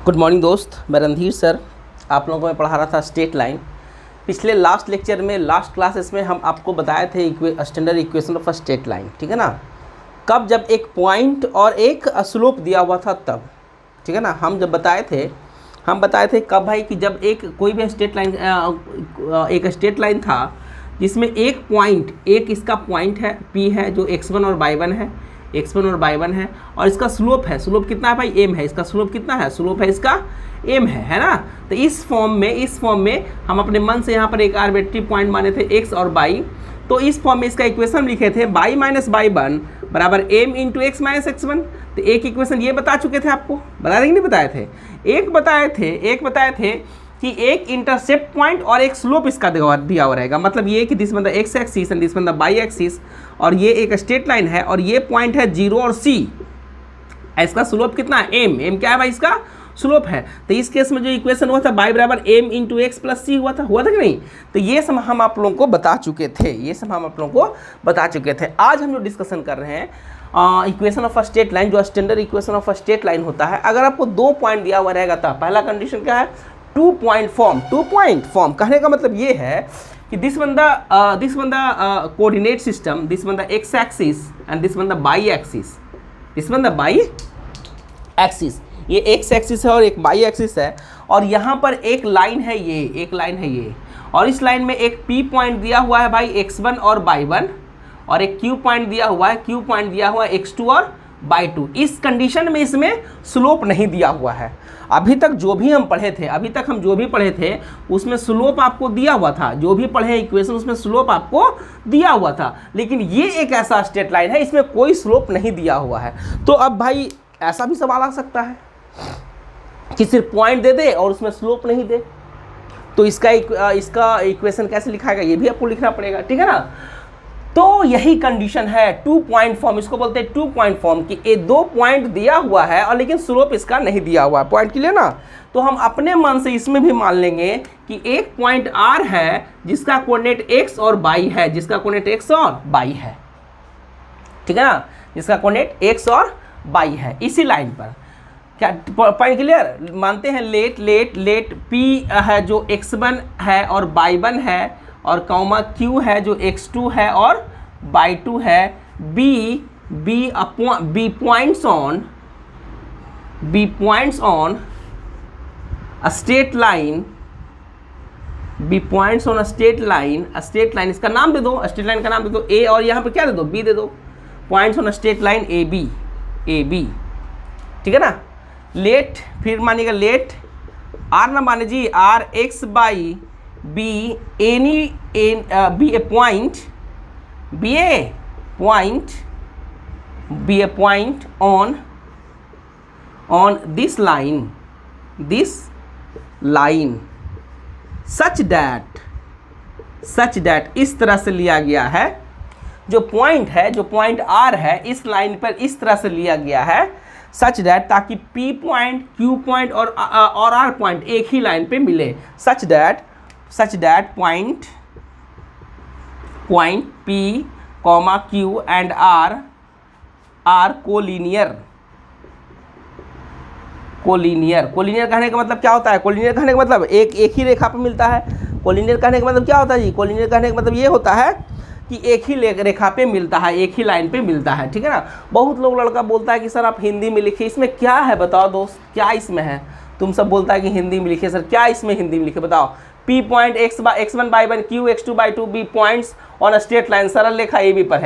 Good morning दोस्त, मैं Randhir sir आप लोगों को मैं पढ़ा रहा था स्ट्रेट लाइन। पिछले लास्ट लेक्चर में लास्ट क्लासेस में हम आपको बताए थे standard equation of straight line, ठीक है ना। कब जब एक पॉइंट और एक स्लोप दिया हुआ था तब, ठीक है ना। हम बताए थे कब भाई कि जब एक कोई भी स्ट्रेट लाइन एक स्ट्रेट लाइन था जिसमें एक पॉइंट, एक इसका पॉइंट है P है जो x1 और y1 है, x1 और y1 है, और इसका स्लोप है, स्लोप कितना है भाई m है, इसका स्लोप कितना है, स्लोप है इसका m है ना। तो इस फॉर्म में हम अपने मन से यहाँ पर एक आर्बिट्री पॉइंट माने थे x और y। तो इस फॉर्म में इसका इक्वेशन लिखे थे y माइनस y1 बराबर m into x minus x1। तो एक इक्वेशन ये बता चुके थे, आपको बता देंगे नहीं बताए थे, एक बताए थे कि एक इंटरसेप्ट पॉइंट और एक स्लोप इसका दिया हुआ रहेगा। मतलब ये कि दिस बंदा एक्स एक्सिस एंड दिस बंदा वाई एक्सिस, और ये एक स्ट्रेट लाइन है और ये पॉइंट है 0 और C। इसका स्लोप कितना है m क्या है भाई, इसका स्लोप है। तो इस केस में जो इक्वेशन हुआ था y बराबर m इंटू एक्स प्लस सी हुआ था कि नहीं। तो ये सब हम आप लोगों को बता चुके थे, आज हम जो डिस्कशन कर रहे हैं इक्वेशन ऑफ स्ट्रेट लाइन, जो standard equation of straight line होता है। अगर आपको 2 पॉइंट दिया हुआ रहेगा तो पहला कंडीशन क्या है, 2 पॉइंट फॉर्म। कहने का मतलब ये है कि दिस बंदा कोऑर्डिनेट सिस्टम, दिस बंदा एक्स एक्सिस एंड दिस बंदा बाई एक्सिस, ये एक्स एक्सिस है और एक बाई एक्सिस है, और यहाँ पर एक लाइन है ये, और इस लाइन में एक P पॉइंट दिया हुआ है भाई x1 और y1, और एक Q पॉइंट दिया हुआ है x2 और y2। इस कंडीशन में इसमें स्लोप नहीं दिया हुआ है। अभी तक हम जो भी पढ़े थे उसमें स्लोप आपको दिया हुआ था, जो भी पढ़े इक्वेशन उसमें स्लोप आपको दिया हुआ था। लेकिन ये एक ऐसा स्ट्रेट लाइन है इसमें कोई स्लोप नहीं दिया हुआ है। तो अब भाई ऐसा भी सवाल आ सकता है कि सिर्फ पॉइंट दे दे और उसमें स्लोप नहीं दे, तो इसका इक्वेशन कैसे लिखाएगा, ये भी आपको लिखना पड़ेगा, ठीक है ना। तो यही कंडीशन है 2 पॉइंट फॉर्म, इसको बोलते हैं 2 पॉइंट फॉर्म की। ये 2 पॉइंट दिया हुआ है और लेकिन स्लोप इसका नहीं दिया हुआ है। पॉइंट क्लियर ना। तो हम अपने मन से इसमें भी मान लेंगे कि एक पॉइंट R है जिसका कोऑर्डिनेट x और y है, ठीक है ना, जिसका कोऑर्डिनेट x और y है इसी लाइन पर। क्या पॉइंट क्लियर। मानते हैं लेट P है जो x1 है और y1 है, और कॉमा Q है जो x2 है और y2 है। B points on a straight line, इसका नाम दे दो, स्ट्रेट लाइन का नाम दे दो A, और यहाँ पे क्या दे दो, B दे दो। Points on straight line AB, ठीक है ना। लेट, फिर मानिएगा लेट R ना माने जी, R x by be a point on this line such that इस तरह से लिया गया है, जो पॉइंट R है इस लाइन पर इस तरह से लिया गया है सच दैट, ताकि P पॉइंट, Q पॉइंट और R पॉइंट एक ही लाइन पे मिले। Such that point P, Q and R collinear कहने का मतलब क्या होता है, कोलिनियर कहने का मतलब एक ही रेखा पे मिलता है। कोलिनियर कहने का मतलब क्या होता है जी, कोलिनियर कहने का मतलब ये होता है कि एक ही रेखा पे मिलता है, एक ही लाइन पे मिलता है, ठीक है ना। बहुत लोग लड़का बोलता है कि सर आप हिंदी में लिखिए, इसमें क्या है बताओ दोस्त, क्या इसमें है। तुम सब बोलता है कि हिंदी में लिखिए, सर क्या इसमें हिंदी में लिखे बताओ। P point x1 y1 Q x2 y2 B points on a straight line, सरल रेखा AB पर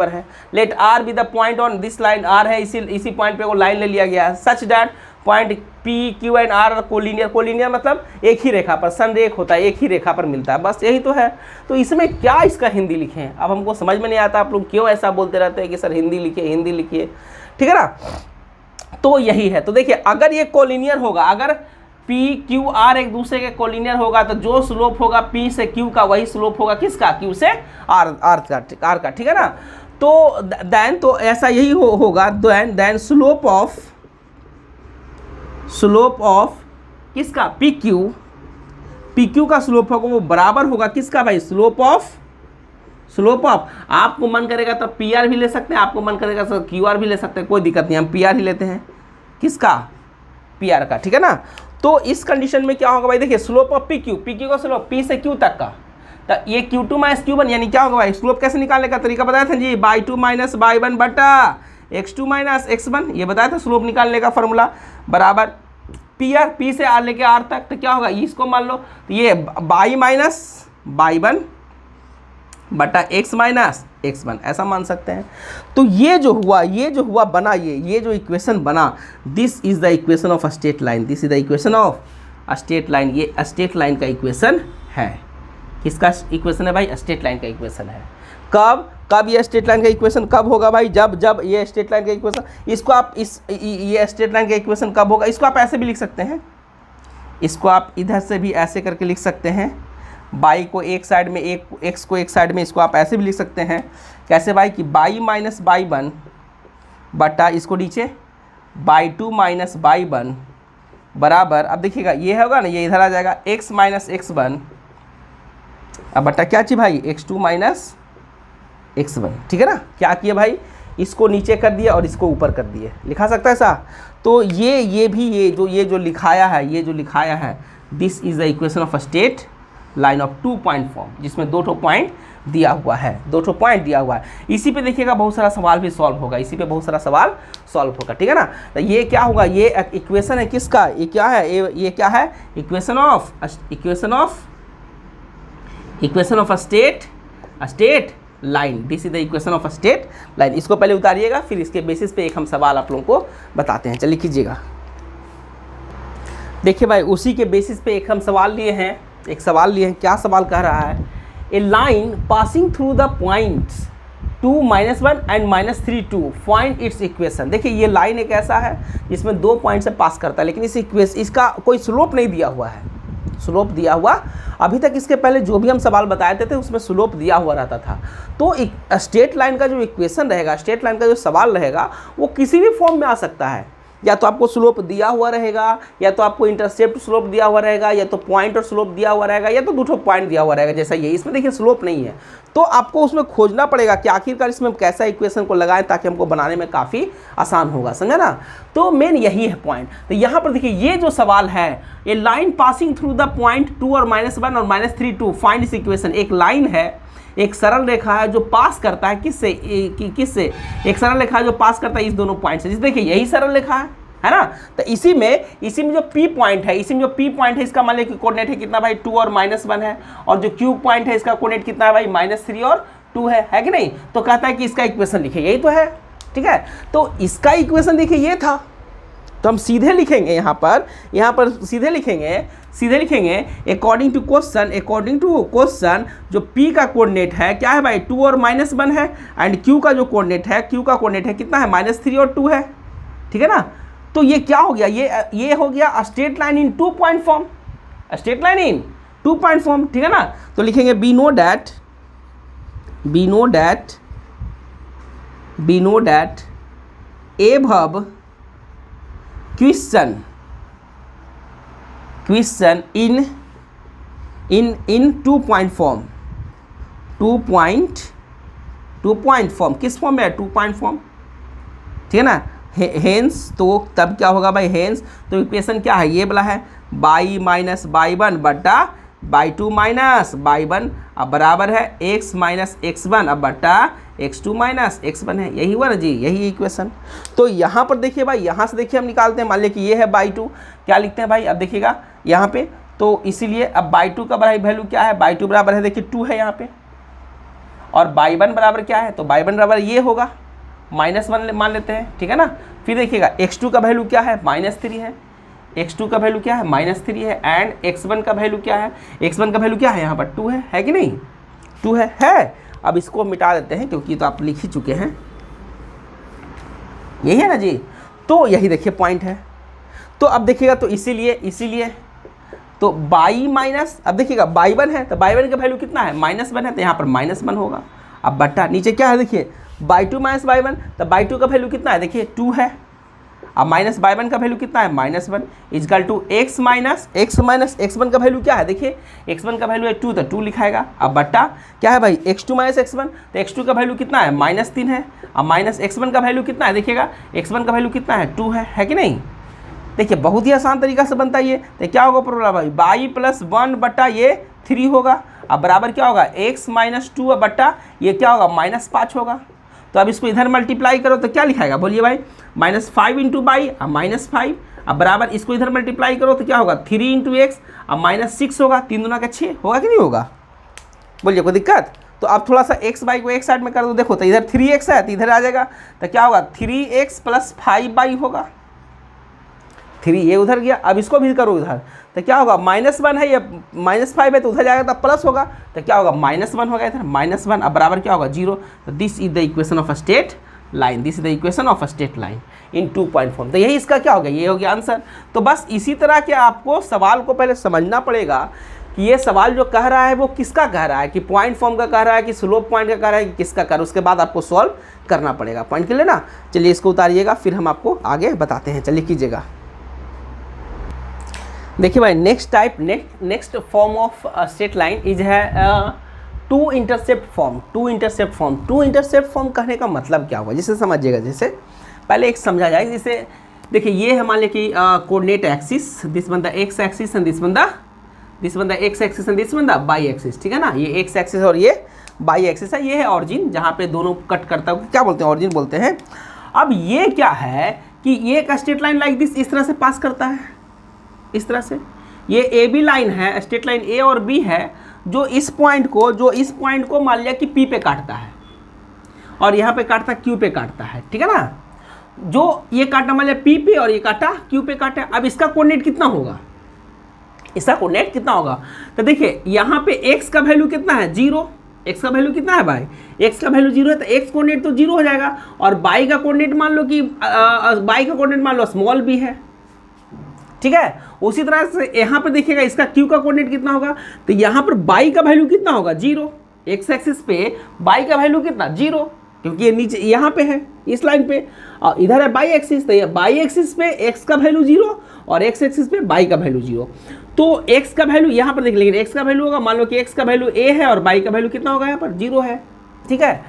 है। Let R be the point on this line, R है इसी पॉइंट पे वो लाइन ले लिया गया है। Such that point P Q and R collinear मतलब एक ही रेखा पर, संरेख होता है, एक ही रेखा पर मिलता है, बस यही तो है। तो इसमें क्या इसका हिंदी लिखे हैं, अब हमको समझ में नहीं आता आप लोग क्यों ऐसा बोलते रहते हैं कि सर हिंदी लिखिए, ठीक है ना। तो यही है। तो देखिए अगर ये कोलिनियर होगा, अगर P Q R एक दूसरे के कोलिनियर होगा तो जो स्लोप होगा P से Q का वही स्लोप होगा किसका, Q से R का, ठीक है ना। तो देन तो ऐसा यही होगा। देन स्लोप ऑफ किसका, PQ का स्लोप होगा वो बराबर होगा किसका भाई, स्लोप ऑफ आपको मन करेगा तो PR भी ले सकते हैं, आपको मन करेगा तो QR भी ले सकते हैं, कोई दिक्कत नहीं, हम PR ही लेते हैं। किसका, पी आर का, ठीक है ना। तो इस कंडीशन में क्या होगा भाई, देखिए स्लोप ऑफ पी क्यू का स्लोप पी से क्यू तक का, तो ये Q2 माइनस Q1 यानी क्या होगा भाई, स्लोप कैसे निकालने का तरीका बताया था जी, बाई 2 माइनस बाई 1 बटा x2 माइनस x1, ये बताया था स्लोप निकालने का फॉर्मूला, बराबर पी आर, पी से आर लेके आर तक, तो क्या होगा इसको मान लो, तो ये बाई माइनस बाई 1 बटा x माइनस x1 ऐसा मान सकते हैं। तो ये जो हुआ बना, ये जो इक्वेशन बना, this is the equation of a straight line, this is the equation of a straight line, ये स्ट्रेट लाइन का इक्वेशन है। किसका इक्वेशन है भाई, स्ट्रेट लाइन का इक्वेशन है। कब ये स्ट्रेट लाइन का इक्वेशन कब होगा भाई, जब ये स्ट्रेट लाइन का इक्वेशन, इसको आप ये स्ट्रेट लाइन का इक्वेशन कब होगा, इसको आप ऐसे भी लिख सकते हैं, इसको आप इधर से भी ऐसे करके लिख सकते हैं, बाई को एक साइड में, एक्स को एक साइड में, इसको आप ऐसे भी लिख सकते हैं, कैसे भाई कि बाई माइनस बाई 1 बटा इसको नीचे बाई 2 माइनस बाई 1 बराबर, अब देखिएगा ये होगा ना, ये इधर आ जाएगा x माइनस x1, अब बटा क्या चाहिए भाई, x2 माइनस x1, ठीक है ना। क्या किए भाई, इसको नीचे कर दिया और इसको ऊपर कर दिए, लिखा सकता है ऐसा। तो ये जो लिखाया है, this is the equation of a straight line of 2 point form, जिसमें 2 पॉइंट दिया हुआ है, इसी पे देखिएगा बहुत सारा सवाल भी सॉल्व होगा, ठीक है ना। तो ये क्या होगा, ये इक्वेशन है किसका, ये क्या है, equation of a straight line, this is the equation of a straight line. इसको पहले उतारिएगा, फिर इसके बेसिस पे एक हम सवाल आप लोगों को बताते हैं, चलिए कीजिएगा। देखिए भाई, उसी के बेसिस पे एक हम सवाल लिए हैं, क्या सवाल कह रहा है, a line passing through the points 2 -1 and -3 2 find its equation. देखिए ये लाइन एक ऐसा है जिसमें 2 पॉइंट से पास करता है, लेकिन इसका कोई स्लोप नहीं दिया हुआ है, अभी तक इसके पहले जो भी हम सवाल बताए थे उसमें स्लोप दिया हुआ रहता था। तो एक स्ट्रेट लाइन का जो इक्वेशन रहेगा, स्ट्रेट लाइन का जो सवाल रहेगा, वो किसी भी फॉर्म में आ सकता है, या तो आपको स्लोप दिया हुआ रहेगा, या तो आपको इंटरसेप्ट स्लोप दिया हुआ रहेगा, या तो पॉइंट और स्लोप दिया हुआ रहेगा, या तो 2 पॉइंट दिया हुआ रहेगा, जैसा ये इसमें देखिए स्लोप नहीं है। तो आपको उसमें खोजना पड़ेगा कि आखिरकार इसमें हम कैसा इक्वेशन को लगाएं ताकि हमको बनाने में काफ़ी आसान होगा, समझा ना। तो मेन यही है पॉइंट। तो यहाँ पर देखिए ये जो सवाल है, ये line passing through the point 2 और -1 और -3 2 फाइंड दिस इक्वेशन, एक लाइन है, एक सरल रेखा है जो पास करता है किससे, एक सरल रेखा है जो पास करता है इस दोनों पॉइंट से। देखिए यही सरल रेखा है ना। तो इसी में जो P पॉइंट है, इसका मान लीजिए कोऑर्डिनेट है कितना भाई, 2 और -1 है, और जो Q पॉइंट है इसका कोऑर्डिनेट कितना है भाई, -3 और 2 है कि नहीं। तो कहता है कि इसका इक्वेशन लिखे, यही तो है, ठीक है। तो इसका इक्वेशन देखिए ये था, तो हम सीधे लिखेंगे यहाँ पर सीधे लिखेंगे अकॉर्डिंग टू क्वेश्चन जो P का कोऑर्डिनेट है क्या है भाई, 2 और -1 है, एंड Q का जो कोऑर्डिनेट है, कितना है, -3 और 2 है, ठीक है ना। तो ये क्या हो गया, ये हो गया straight line in 2 point form, ठीक है ना। तो लिखेंगे be know that above question in 2 point form, 2 point form किस फॉर्म में है, 2 पॉइंट फॉर्म, ठीक है ना। हेंस तो तब क्या होगा भाई, हेंस तो इक्वेशन क्या है, ये वाला है, बाई माइनस बाई 1 बटा बाई 2 माइनस बाई 1, अब बराबर है x माइनस x1 अब बटा x2 माइनस x1 है, यही हुआ ना जी, यही इक्वेशन। तो यहाँ पर देखिए भाई, यहाँ से देखिए हम निकालते हैं, मान लिया कि ये है बाई 2, क्या लिखते हैं भाई, अब देखिएगा यहाँ पे, तो इसीलिए अब बाई 2 का भाई वैल्यू क्या है, बाई 2 बराबर है देखिए 2 है यहाँ पे, और बाई 1 बराबर क्या है, तो बाई 1 बराबर ये होगा -1 मान लेते हैं, ठीक है ना। फिर देखिएगा x2 का वैल्यू क्या है, -3 है, x2 का वैल्यू क्या है, -3 है, एंड x1 का वैल्यू क्या है, x1 का वैल्यू क्या है यहाँ पर 2 है कि नहीं, 2 है। अब इसको मिटा देते हैं क्योंकि तो आप लिख ही चुके हैं, यही है ना जी। तो यही देखिए पॉइंट है। तो अब देखिएगा, तो इसीलिए तो बाई माइनस, अब देखिएगा बाई 1 है, तो बाई 1 का वैल्यू कितना है, -1 है, तो यहाँ पर -1 होगा। अब बट्टा नीचे क्या है देखिए, बाई 2 माइनस बाई 1, तो बाई 2 का वैल्यू कितना है देखिए 2 है, अब माइनस बाई 1 का वैल्यू कितना है, -1 is equal to x minus x1 का वैल्यू क्या है, देखिए x1 का वैल्यू है 2, तो 2 लिखाएगा। अब बट्टा क्या है भाई, x2 माइनस x1, तो x2 का वैल्यू कितना है, -3 है, अब माइनस x1 का वैल्यू कितना है, देखिएगा x1 का वैल्यू कितना है, 2 है कि नहीं। देखिए बहुत ही आसान तरीका से बनता है ये। तो क्या होगा फॉर्मूला भाई, बाई प्लस 1 बटा ये 3 होगा, अब बराबर क्या होगा x माइनस 2 बटा ये क्या होगा -5 होगा। तो अब इसको इधर मल्टीप्लाई करो तो क्या लिखाएगा बोलिए भाई, -5 इंटू बाई अब -5, अब बराबर इसको इधर मल्टीप्लाई करो तो क्या होगा 3 इंटू एक्स अब -6 होगा, 3 दूना का 6 होगा कि नहीं होगा, बोलिए कोई दिक्कत। तो अब थोड़ा सा x बाई को एक साइड में कर दो, देखो तो इधर 3x है तो इधर आ जाएगा, तो क्या होगा 3x प्लस 5 बाई होगा, 3 ये उधर गया, अब इसको भी करो उधर तो क्या होगा -1 है, ये -5 है तो उधर जाएगा तो प्लस होगा, तो क्या होगा -1 होगा इधर -1, अब बराबर क्या होगा 0। तो this is the equation of a straight line, this is the equation of a straight line in 2 point form. तो यही इसका क्या हो गया, ये हो गया आंसर। तो बस इसी तरह के आपको सवाल को पहले समझना पड़ेगा कि ये सवाल जो कह रहा है वो किसका कह रहा है, कि पॉइंट फॉर्म का कह रहा है, कि स्लोप पॉइंट का कह रहा है, कि किसका कह रहा है, उसके बाद आपको सॉल्व करना पड़ेगा। पॉइंट के लिए ना, चलिए इसको उतारिएगा फिर हम आपको आगे बताते हैं, चलिए कीजिएगा। देखिए भाई next form of straight line is है two intercept form. Two intercept form कहने का मतलब क्या हुआ, जिसे समझिएगा। जैसे पहले एक समझा जाए, जैसे देखिए ये है मान लीजिए कि coordinate axis, this one the x axis and this one the x axis and this one the by axis, ठीक है ना। ये एक्स एक्सिस और ये बाई एक्सिस है, ये है ऑरिजिन जहाँ पे दोनों कट करता है, क्या बोलते हैं, ऑरिजिन बोलते हैं। अब ये क्या है कि ये एक स्ट्रेट लाइन लाइक दिस इस तरह से पास करता है, इस तरह से। ये ए बी लाइन है, स्ट्रेट लाइन ए और बी है, जो इस पॉइंट को मान लिया कि पी पे काटता है और यहाँ पे काटता क्यू पे काटता है, ठीक है ना। जो ये काटा मान लिया पी पे और ये काटा क्यू पे काटा। अब इसका कोऑर्डिनेट कितना होगा, इसका कोऑर्डिनेट कितना होगा, तो देखिए यहाँ पे x का वैल्यू कितना है 0, x का वैल्यू कितना है भाई, x का वैल्यू 0 है तो x कोऑर्डिनेट तो 0 हो जाएगा। और y का कोऑर्डिनेट मान लो कि y का कोऑर्डिनेट मान लो स्मॉल b है, ठीक है। उसी तरह से यहाँ पे देखिएगा इसका q का कोऑर्डिनेट कितना होगा, तो यहाँ पर y का वैल्यू कितना होगा 0, x एक्सिस पे y का वैल्यू कितना 0, क्योंकि ये नीचे यहाँ पे है इस लाइन पे, और इधर है बाई एक्सिस, तो ये बाई एक्सिस पे x का वैल्यू 0 और x एक्सिस पे y का वैल्यू 0। तो x का वैल्यू यहाँ पर देख लेंगे, x का वैल्यू होगा मान लो कि x का वैल्यू a है और y का वैल्यू कितना होगा यहाँ पर 0 है, ठीक है।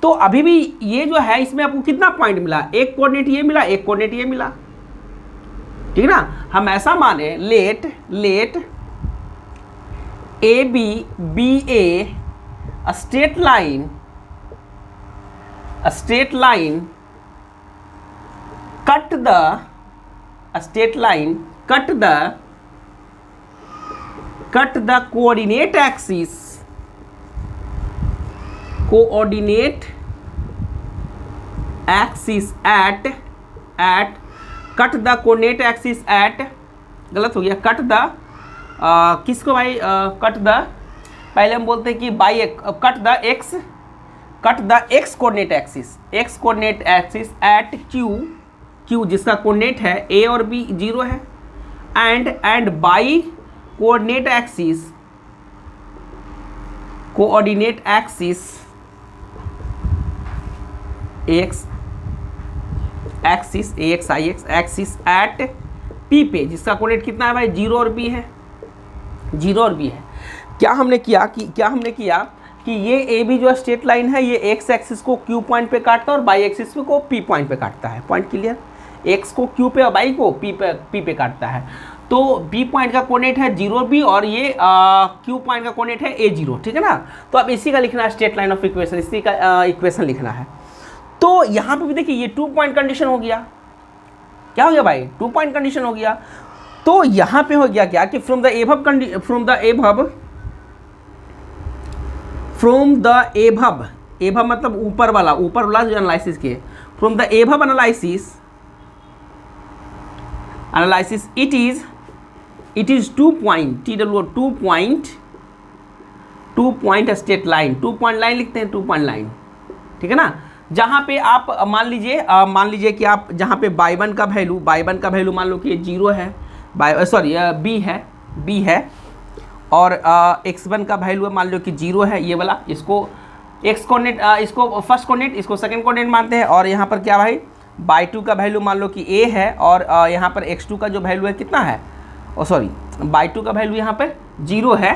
तो अभी भी ये जो है इसमें आपको कितना पॉइंट मिला, एक कोऑर्डिनेट ये मिला, एक कोऑर्डिनेट ये मिला, ठीक है ना। हम ऐसा माने let A B be a straight line cut the coordinate axis at गलत हो गया, किसको भाई, पहले हम बोलते हैं कि by cut the x coordinate axis at Q जिसका कोऑर्डिनेट है a और b 0 है, and by coordinate axis axis at p पे जिसका कोऑर्डिनेट कितना है भाई 0 और b है। क्या हमने किया कि ये ए बी जो स्ट्रेट लाइन है ये एक्स एक्सिस को क्यू पॉइंट पे काटता है और बाई एक्सिस को पी पॉइंट पे काटता है। पॉइंट क्लियर, एक्स को क्यू पे और बाई को पी पे काटता है। तो बी पॉइंट का कोऑर्डिनेट है 0b और ये क्यू पॉइंट का कोऑर्डिनेट है a0, ठीक है ना। तो अब इसी का लिखना है स्ट्रेट लाइन ऑफ इक्वेशन, इसी का इक्वेशन लिखना है। तो यहाँ पे भी देखिए ये 2 पॉइंट कंडीशन हो गया, क्या हो गया भाई 2 पॉइंट कंडीशन हो गया। तो यहाँ पे हो गया क्या कि फ्रॉम द एभव मतलब ऊपर वाला जो एनालिसिस किए, from the above analysis it is 2 point straight line, 2 point line लिखते हैं, 2 पॉइंट लाइन, ठीक है ना। जहाँ पे आप मान लीजिए कि आप जहाँ पे y1 का वैल्यू मान लो कि 0 है, b है और x1 का वैल्यू मान लो कि 0 है, ये वाला, इसको x कोऑर्डिनेट, इसको फर्स्ट कोऑर्डिनेट, इसको सेकंड कोऑर्डिनेट मानते हैं। और यहाँ पर क्या भाई y2 का वैल्यू मान लो कि a है और यहाँ पर x2 का जो वैल्यू है कितना है, y2 का वैल्यू यहाँ पर 0 है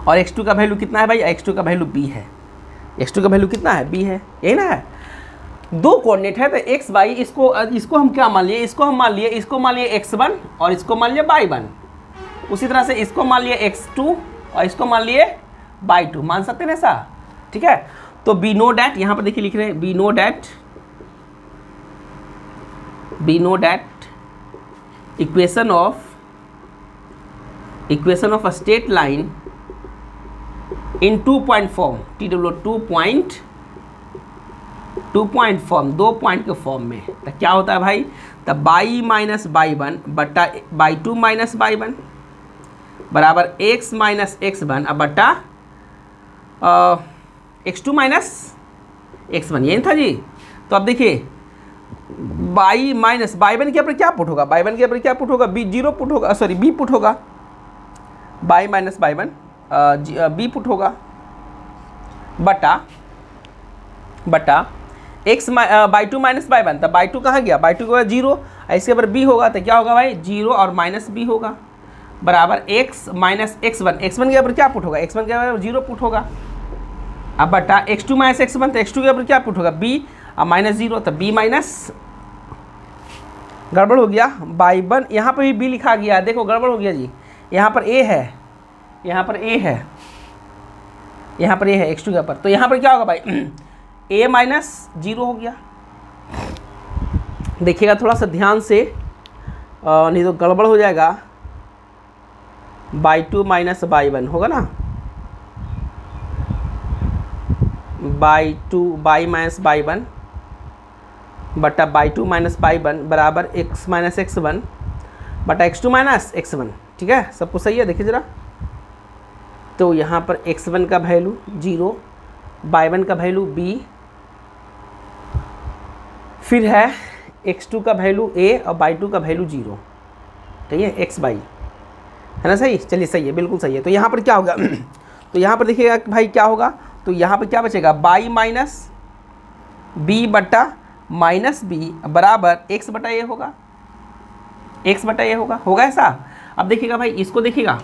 और x2 का वैल्यू कितना है भाई, x2 का वैल्यू b है, x2 का वैल्यू कितना है b है, यही ना है। दो कोऑर्डिनेट है तो एक्स वाई, इसको हम क्या मान लिए, इसको मान लिए x1 और इसको मान लिए y1। उसी तरह से इसको मान लिए x2 और इसको मान लिए y2, मान सकते हैं ऐसा, ठीक है। तो बी नो डैट, यहाँ पर देखिए लिख रहे हैं be know that equation of a straight line in 2 point form, two point form, 2 point के फॉर्म में। तो क्या होता है भाई, तब y माइनस y1 बट्टा y2 माइनस y1 बराबर x माइनस x1 अब बट्टा x2 माइनस x1, यही था जी। तो अब देखिए y माइनस y1 के ऊपर क्या पुट होगा, y1 के ऊपर क्या पुट होगा, b 0 पुट होगा, सॉरी b पुट होगा, y minus y1 b put होगा बटा x y2 माइनस y1, तब y2 कहाँ गया, y2 के बाद 0, ऐसे पर b होगा तो क्या होगा भाई 0 और माइनस b होगा बराबर x माइनस x1, के ऊपर क्या पुट होगा, x1 के ऊपर 0 पुट होगा, अब बटा x2 माइनस x1, तो x2 के ऊपर क्या पुट होगा b और माइनस 0, तो b माइनस, गड़बड़ हो गया y1, यहाँ पर भी b लिखा गया, देखो गड़बड़ हो गया जी, यहाँ पर a है, यहाँ पर a है x2 के ऊपर, तो यहाँ पर क्या होगा भाई a माइनस 0 हो गया। देखिएगा थोड़ा सा ध्यान से, नहीं तो गड़बड़ हो जाएगा, y2 माइनस y1 होगा ना, y माइनस y1 बटा y2 माइनस y1 बराबर x माइनस x1 बटा x2 माइनस x1, ठीक है, सब कुछ सही है। देखिए ज़रा, तो यहाँ पर x1 का वैल्यू 0, y1 का वैल्यू b, फिर है x2 का वैल्यू a और y2 का वैल्यू 0, ठीक है, x बाई, है ना सही, चलिए सही है, बिल्कुल सही है। तो यहाँ पर क्या होगा तो यहाँ पर देखिएगा भाई क्या होगा, तो यहाँ पर क्या बचेगा y माइनस b बटा माइनस b बराबर x बटा a होगा, होगा ऐसा। अब देखिएगा भाई, इसको देखिएगा,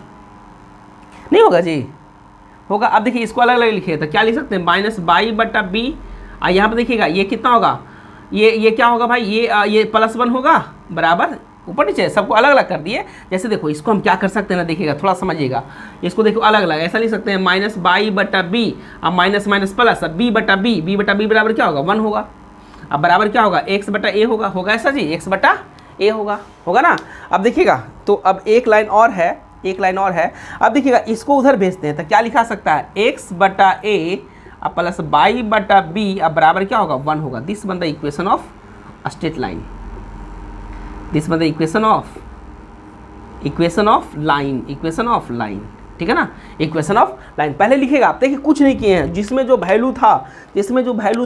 नहीं होगा जी, होगा। अब देखिए इसको अलग अलग लिखिए, तो क्या लिख सकते हैं, माइनस y बटा b, और यहाँ पर देखिएगा ये कितना होगा, ये क्या होगा भाई, ये +1 होगा बराबर, ऊपर नीचे सबको अलग अलग कर दिए। जैसे देखो इसको हम क्या कर सकते हैं ना, देखिएगा थोड़ा समझिएगा, इसको देखो अलग अलग ऐसा लिख सकते हैं, माइनस y बटा b अब माइनस माइनस प्लस, अब b बटा b बराबर क्या होगा 1 होगा, अब बराबर क्या होगा x बटा a होगा ऐसा जी, x बटा a होगा ना। अब देखिएगा, तो अब एक लाइन और है, अब देखिएगा इसको उधर भेजते हैं, तो क्या लिखा सकता है, x बटा a अब प्लस y बटा b अब बराबर क्या होगा 1 होगा। दिस बन the equation of straight line, equation of line, ठीक है ना, इक्वेशन ऑफ लाइन। पहले लिखेगा आप, देखिए कुछ नहीं किए हैं, जिसमें जो वैल्यू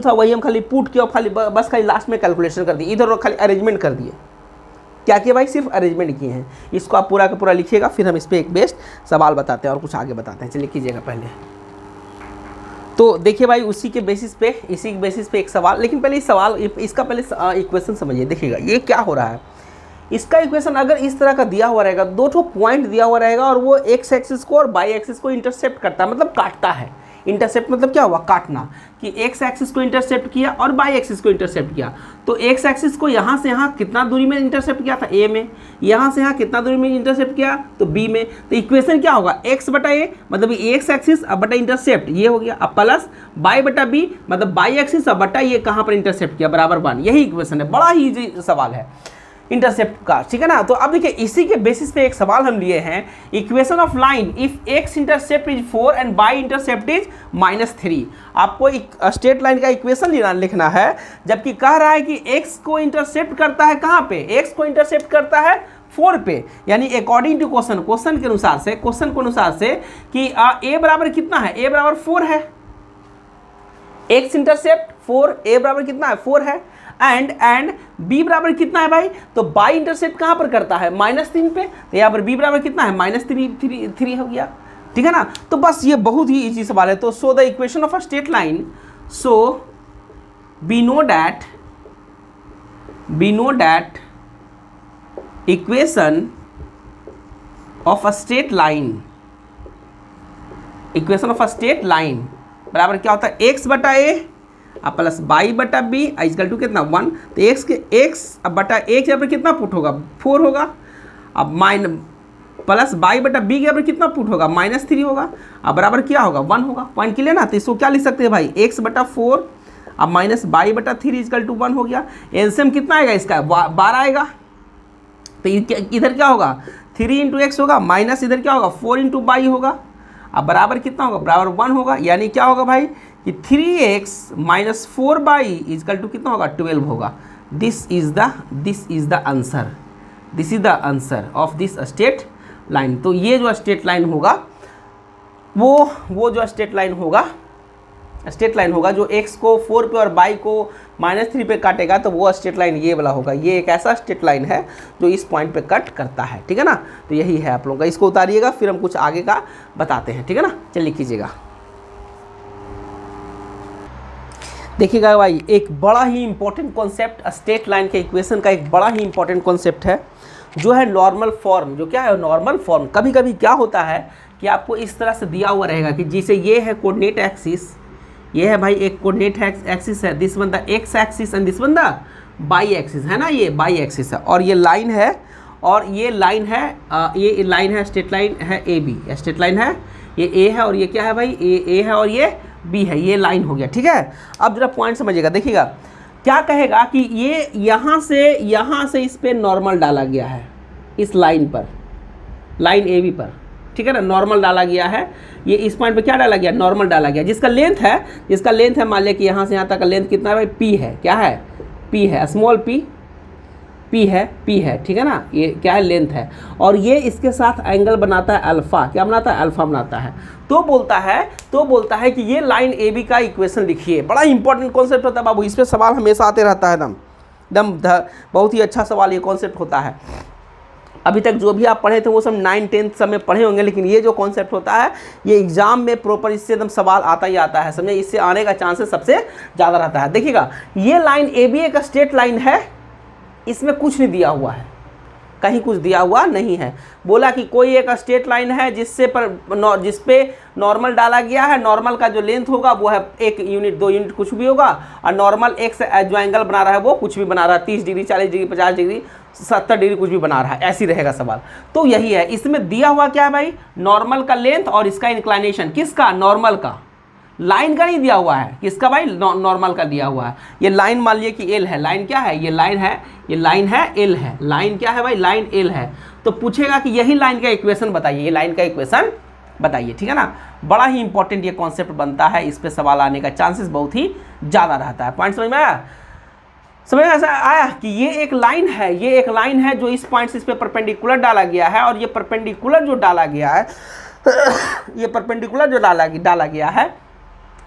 था वही हम खाली पुट किया, बस खाली लास्ट में कैलकुलेशन कर दिए, इधर और खाली अरेंजमेंट कर दिए। क्या किया भाई, सिर्फ अरेंजमेंट किए हैं। इसको आप पूरा का पूरा लिखिएगा, फिर हम इस पर एक बेस्ट सवाल बताते हैं और कुछ आगे बताते हैं। चलिए कीजिएगा पहले। तो देखिए भाई, इसी के बेसिस पे एक सवाल, लेकिन पहले इसका पहले इक्वेशन समझिए। देखिएगा ये क्या हो रहा है, इसका इक्वेशन अगर इस तरह का दिया हुआ रहेगा, 2 पॉइंट दिया हुआ रहेगा और वो एक्स एक्सिस को और वाई एक्सिस को इंटरसेप्ट करता है, मतलब काटता है। इंटरसेप्ट मतलब क्या हुआ, काटना, कि एक्स एक्सिस को इंटरसेप्ट किया और वाई एक्सिस को इंटरसेप्ट किया। तो एक्स एक्सिस को यहाँ से यहाँ कितना दूरी में इंटरसेप्ट किया था, ए में, यहाँ से यहाँ कितना दूरी में इंटरसेप्ट किया, तो बी में। तो इक्वेशन क्या होगा, एक्स बटा ए मतलब एक्स एक्सिस अब बटा इंटरसेप्ट ये हो गया, अब प्लस वाई बटा बी मतलब वाई एक्सिस अब बटा ये कहाँ पर इंटरसेप्ट किया बराबर 1। यही इक्वेशन है, बड़ा ही इजी सवाल है इंटरसेप्ट का, ठीक है ना। तो अब देखिए इसी के बेसिस पे एक सवाल हम लिए हैं, equation of line if x intercept is 4 and y intercept is -3। आपको एक स्ट्रेट लाइन का इक्वेशन लिखना है, जबकि कह रहा है कि एक्स को इंटरसेप्ट करता है कहाँ पे, एक्स को इंटरसेप्ट करता है 4 पे, यानी अकॉर्डिंग टू क्वेश्चन के अनुसार से कि ए बराबर कितना है, ए बराबर 4 है, एक्स इंटरसेप्ट 4, ए बराबर कितना है 4 है, एंड बी बराबर कितना है भाई, तो बाई इंटरसेप्ट कहां पर करता है -3 पे, तो यहां पर बी बराबर कितना है -3 हो गया, ठीक है ना। तो बस ये बहुत ही इजी सवाल है। तो so the equation of a straight line, so we know that equation of a straight line बराबर क्या होता है, एक्स बटा ए अब प्लस बाई बटा बी इक्वल टू कितना 1, तो एक्स अब बटा एक यहाँ पर कितना पुट होगा 4 होगा। अब प्लस बाई बटा बी के यहाँ पर कितना पुट होगा -3 होगा। अब बराबर क्या होगा 1 होगा, पॉइंट के लिए ना, तो इसको क्या लिख सकते हैं भाई एक्स बटा 4 अब माइनस बाई बटा 3 इक्वल टू 1 हो गया। एलसीएम कितना आएगा इसका 12 आएगा, तो इधर क्या होगा 3 इंटू एक्स होगा माइनस इधर क्या होगा 4 इंटू बाई होगा। अब बराबर कितना होगा बराबर 1 होगा, यानी क्या होगा भाई कि 3x minus 4 by is equal to कितना होगा 12 होगा। This is the answer of this straight line. तो ये जो स्ट्रेट लाइन होगा वो जो स्ट्रेट लाइन होगा जो x को 4 पे और बाई को -3 पे काटेगा, तो वो स्ट्रेट लाइन ये वाला होगा। ये एक ऐसा स्ट्रेट लाइन है जो इस पॉइंट पे कट करता है, ठीक है ना। तो यही है आप लोगों का, इसको उतारिएगा फिर हम कुछ आगे का बताते हैं, ठीक है ना। चलिए लिखिएगा, देखिएगा भाई एक बड़ा ही इंपॉर्टेंट कॉन्सेप्ट स्ट्रेट लाइन के इक्वेशन का, एक बड़ा ही इंपॉर्टेंट कॉन्सेप्ट है जो है नॉर्मल फॉर्म। जो क्या है नॉर्मल फॉर्म, कभी कभी क्या होता है कि आपको इस तरह से दिया हुआ रहेगा कि जिसे ये है कोऑर्डिनेट एक्सिस, ये है भाई एक कोऑर्डिनेट एक्सिस है, this one the x axis and this one the by axis है ना, ये बाई एक्सिस है, और ये लाइन है और ये लाइन है ये लाइन है स्ट्रेट लाइन है ए बी, स्ट्रेट लाइन है ये ए है और ये क्या है भाई ए है और ये बी है, ये लाइन हो गया, ठीक है। अब जरा पॉइंट समझिएगा, देखिएगा क्या कहेगा कि ये यहाँ से इस पे नॉर्मल डाला गया है, इस लाइन पर, लाइन ए बी पर, ठीक है ना, नॉर्मल डाला गया है। ये इस पॉइंट पे क्या डाला गया नॉर्मल डाला गया, जिसका लेंथ है मान लिया कि यहाँ से यहाँ तक का लेंथ कितना है भाई पी है, क्या है पी है, स्मॉल पी है, ठीक है ना, ये क्या है लेंथ है, और ये इसके साथ एंगल बनाता है अल्फा, क्या बनाता है अल्फा बनाता है। तो बोलता है कि ये लाइन ए बी का इक्वेशन लिखिए। बड़ा इंपॉर्टेंट कॉन्सेप्ट होता है बाबू, इस पर सवाल हमेशा आते रहता है एकदम बहुत ही अच्छा सवाल ये कॉन्सेप्ट होता है। अभी तक जो भी आप पढ़े थे वो सब 9, 10 सब में पढ़े होंगे, लेकिन ये जो कॉन्सेप्ट होता है ये एग्जाम में प्रॉपर इससे एकदम सवाल आता ही आता है, समझे, इससे आने का चांसेस सबसे ज़्यादा रहता है। देखिएगा ये लाइन ए बी एक स्ट्रेट लाइन है, इसमें कुछ नहीं दिया हुआ है, कहीं कुछ दिया हुआ नहीं है। बोला कि कोई एक स्ट्रेट लाइन है जिस पे नॉर्मल डाला गया है, नॉर्मल का जो लेंथ होगा वो है 1 यूनिट 2 यूनिट कुछ भी होगा, और नॉर्मल एक से जो एंगल बना रहा है वो कुछ भी बना रहा है, 30 डिग्री 40 डिग्री 50 डिग्री 70 डिग्री कुछ भी बना रहा है, ऐसी रहेगा सवाल। तो यही है, इसमें दिया हुआ क्या है भाई नॉर्मल का लेंथ और इसका इंक्लाइनेशन, किसका नॉर्मल का, लाइन का नहीं दिया हुआ है, किसका भाई नॉर्मल का दिया हुआ है। ये लाइन मान लिए कि एल है, लाइन क्या है ये लाइन है एल है, लाइन क्या है भाई लाइन एल है। तो पूछेगा कि यही लाइन का इक्वेशन बताइए, ये लाइन का इक्वेशन बताइए, ठीक है ना। बड़ा ही इंपॉर्टेंट ये कॉन्सेप्ट बनता है, इस पे सवाल आने का चांसेस बहुत ही ज़्यादा रहता है। पॉइंट समझ में आया, समझ में ऐसा आया कि ये एक लाइन है जो इस पॉइंट से इस पे परपेंडिकुलर डाला गया है, और ये परपेंडिकुलर जो डाला गया है ये परपेंडिकुलर जो डाला गया है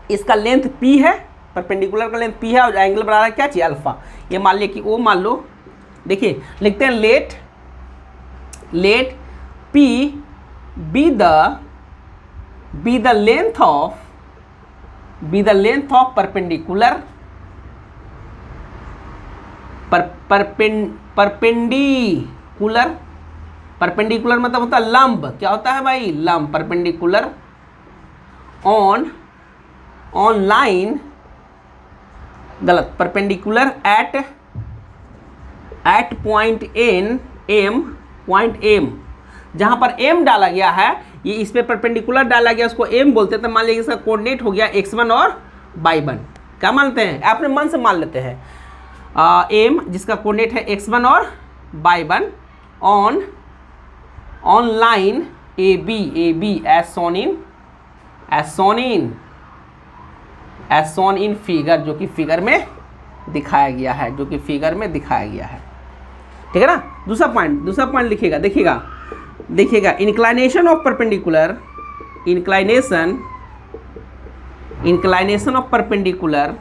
इसका लेंथ p है, परपेंडिकुलर का लेंथ p है, और एंगल बना रहा है क्या चाहिए अल्फा। ये मान लिया कि ओ मान लो, देखिए लिखते हैं let p be the length of perpendicular perpendicular मतलब होता है लंब, क्या होता है भाई लंब, परपेंडिकुलर ऑन लाइन, गलत, परपेंडिकुलर एट पॉइंट एम, जहां पर m डाला गया है, ये इस पे परपेंडिकुलर डाला गया उसको m बोलते हैं। तो मान लीजिए इसका कोऑर्डिनेट हो गया x1 और y1, क्या मानते हैं अपने मन से मान लेते हैं, m जिसका कोऑर्डिनेट है x1 और y1 on line AB as shown in figure, जो कि फिगर में दिखाया गया है, ठीक है ना। दूसरा पॉइंट लिखिएगा, देखिएगा inclination of perpendicular, inclination of perpendicular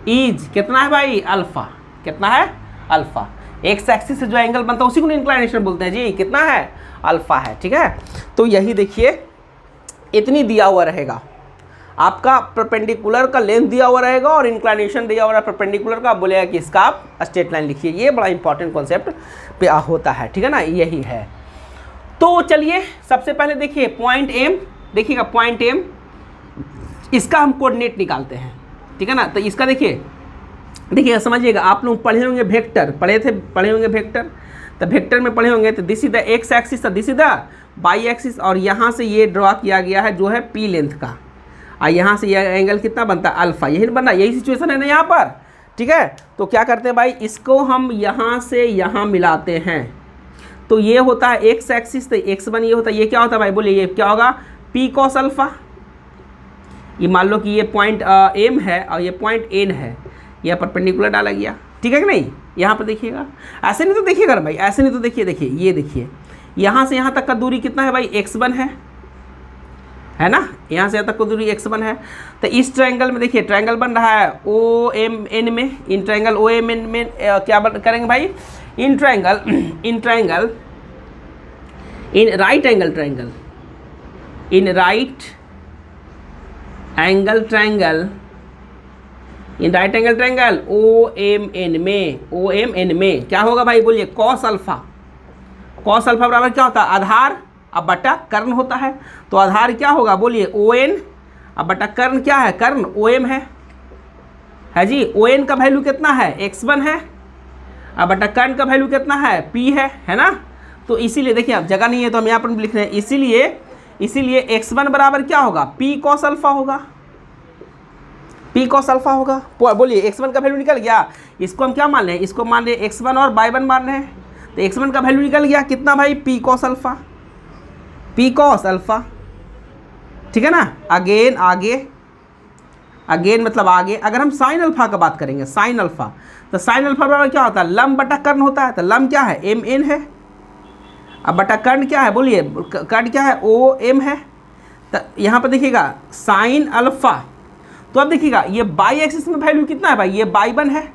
is कितना है भाई अल्फा, कितना है अल्फा, एक्स एक्सिस से जो एंगल बनता है उसी को इंक्लाइनेशन बोलते हैं जी, कितना है अल्फा है, ठीक है। तो यही देखिए इतनी दिया हुआ रहेगा, आपका परपेंडिकुलर का लेंथ दिया हुआ रहेगा और इंक्लाइनेशन दिया हुआ है परपेंडिकुलर का, बोलेगा कि इसका आप स्ट्रेट लाइन लिखिए। ये बड़ा इंपॉर्टेंट कॉन्सेप्ट पे होता है, ठीक है ना, यही है। तो चलिए सबसे पहले देखिए पॉइंट एम, देखिएगा पॉइंट एम, इसका हम कोऑर्डिनेट निकालते हैं, ठीक है ना। तो इसका देखिए समझिएगा, आप लोग पढ़े होंगे वेक्टर, पढ़े होंगे वेक्टर, तो वेक्टर में पढ़े होंगे तो this is the x axis, तो this is the y axis, और यहाँ से ये ड्रॉ किया गया है जो है पी लेंथ का, और यहाँ से ये एंगल कितना बनता है अल्फा, यही बनना, यही सिचुएशन है ना यहाँ पर, ठीक है। तो क्या करते हैं भाई, इसको हम यहाँ से यहाँ मिलाते हैं, तो ये होता है एक्स एक्सिस, तो x1 ये होता है, ये क्या होता है भाई बोलिए, ये क्या होगा पी कॉस अल्फा। ये मान लो कि ये पॉइंट एम है और ये पॉइंट एन है, यह परपेंडिकुलर डाला गया, ठीक है कि नहीं। यहाँ पर देखिएगा, ऐसे नहीं तो देखिएगा भाई, ऐसे नहीं तो देखिए ये देखिए, यहाँ से यहाँ तक का दूरी कितना है भाई x1 है ना, यहाँ से यहाँ तक का दूरी x1 है। तो इस ट्रायंगल में देखिए ट्रायंगल बन रहा है ओ एम एन में, in triangle O M N में क्या करेंगे भाई, in right angle triangle, in right angle triangle O M N में क्या होगा भाई बोलिए, कॉस अल्फा बराबर क्या होता है, आधार अब बटा कर्ण होता है। तो आधार क्या होगा बोलिए ओ एन, अब बटा कर्ण क्या है, कर्ण ओ एम है जी। ओ एन का वैल्यू कितना है x1 है, अब बटा कर्ण का वैल्यू कितना है p है ना। तो इसीलिए देखिए अब जगह नहीं है तो हम यहाँ पर लिख रहे हैं, इसीलिए x1 बराबर क्या होगा p cos अल्फा होगा, बोलिए x1 का वैल्यू निकल गया। इसको हम क्या मान रहे हैं, इसको मान रहे हैं x1 और y1 मान रहे हैं, तो x1 का वैल्यू निकल गया कितना भाई p cos अल्फा, ठीक है ना। अगेन मतलब आगे, अगर हम साइन अल्फा का बात करेंगे, साइन अल्फा, तो साइन अल्फा बराबर क्या होता है, लम बटा कर्ण होता है। तो लम क्या है एम एन है, अब बटा कर्ण क्या है बोलिए, कर्ण क्या है ओ एम है। तो यहाँ पर देखिएगा साइन अल्फा, तो अब देखिएगा ये बाई एक्सिस में वैल्यू कितना है भाई, ये y1 है